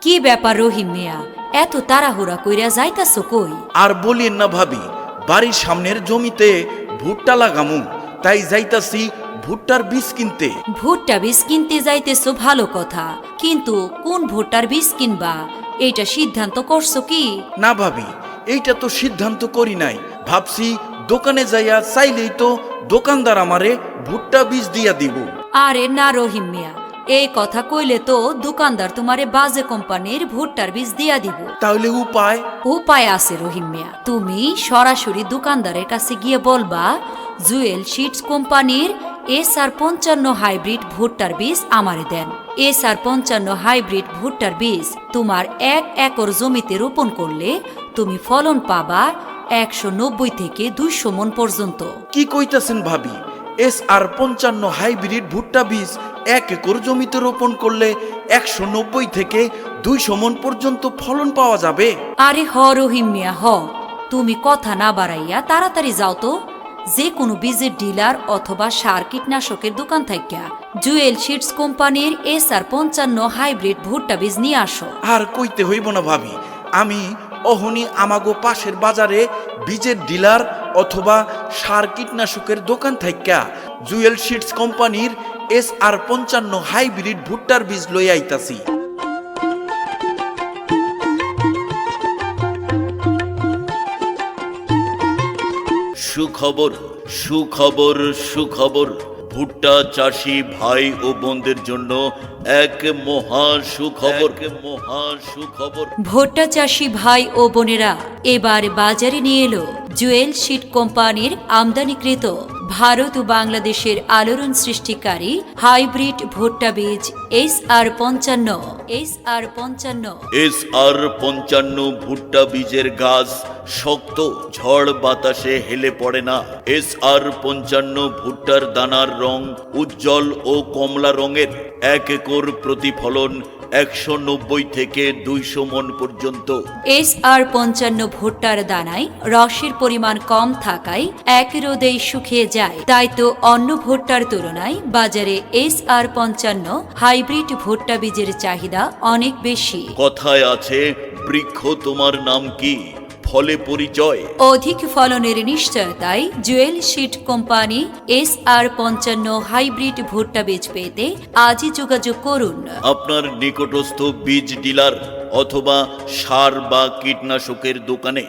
কি ব্যাপার রহিম মিয়া, এত তাড়াহুড়া কইরা যাইতাছো কই? আর বলিয়েন না ভাবি, বাড়ির সামনের জমিতে ভুট্টা লাগামু, তাই যাইতাছি ভুট্টার বীজ কিনতে। ভুট্টা বীজ কিনতে যাইতেছো ভালো কথা, কিন্তু কোন ভুট্টার বীজ কিনবা এইটা সিদ্ধান্ত করছো কি? না ভাবি, এইটা তো সিদ্ধান্ত করি নাই। ভাবছি দোকানে যাইয়া চাইলেই তো দোকানদার আমারে ভুট্টা বীজ দিয়া দিব। আরে না রহিম মিয়া, এই কথা কইলে তো দোকানদার তোমারে বাজে কোম্পানির ভুট্টার বীজ দিয়া দিব। তাহলে উপায়? উপায় আছে রহিম মিয়া, তুমি সরাসরি দোকানদারের কাছে গিয়ে বলবা জুয়েল সিডস কোম্পানির SR55 হাইব্রিড ভুট্টার বীজ আমারে দেন। SR55 হাইব্রিড ভুট্টার বীজ তোমার 1 একর জমিতে রোপণ করলে তুমি ফলন পাবা 190 থেকে 200 মণ পর্যন্ত। কি কইতাছেন ভাবি? SR55 হাইব্রিড ভুট্টা বীজ 1 একর জমিতে রোপণ করলে 190 থেকে 200 মণ পর্যন্ত ফলন পাওয়া যাবে? আরে হ রহিম মিয়া হ, তুমি কথা না বাড়াইয়া তাড়াতাড়ি যাও তো যে কোনো বীজের ডিলার অথবা সার কীটনাশকের দোকান থেকে জুয়েল সিডস কোম্পানির SR55 হাইব্রিড ভুট্টা বীজ নিয়ে আসো। আর কইতে হইব না ভাবি, আমি অহনি আমাগো পাশের বাজারে বীজের ডিলার অথবা সার কীটনাশকের দোকান থাইকা জুয়েল সিডস কোম্পানির SR55 হাইব্রিড ভুট্টার বীজ লই আইতাছি। সুখবর সুখবর সুখবর, ভুট্টা চাষি ভাই ও বোনদের জন্য এক মহা সুখবর, মহা সুখবর। ভুট্টা চাষি ভাই ও বোনেরা, এবার বাজারে নিয়ে এলো জুয়েল সিড কোম্পানির আমদানিকৃত ভারত ও বাংলাদেশের আলোড়ন সৃষ্টিকারী হাইব্রিড ভুট্টা বীজ SR55। SR55 ভুট্টা বীজের গাছ শক্ত, ঝড় বাতাসে হেলে পড়ে না। SR55 ভুট্টার দানার রং উজ্জ্বল ও কমলা রঙের। 1 একর প্রতিফলন 190 থেকে 200 মণ পর্যন্ত। SR55 ভুট্টার দানায় রসের পরিমাণ কম থাকায় এক রোদেই শুকিয়ে যায়, তাই তো অন্য ভুট্টার তুলনায় বাজারে SR55 হাইব্রিড ভুট্টা বীজের চাহিদা অনেক বেশি। কথায় আছে, বৃক্ষ তোমার নাম কি, ফলে পরিচয়। অধিক ফলনের নিশ্চয়তায় Jewel Seed Company SR55 hybrid ভুট্টা বীজ পেতে আজই যোগাযোগ করুন আপনার নিকটস্থ বীজ ডিলার অথবা সার বা কীটনাশকের দোকানে।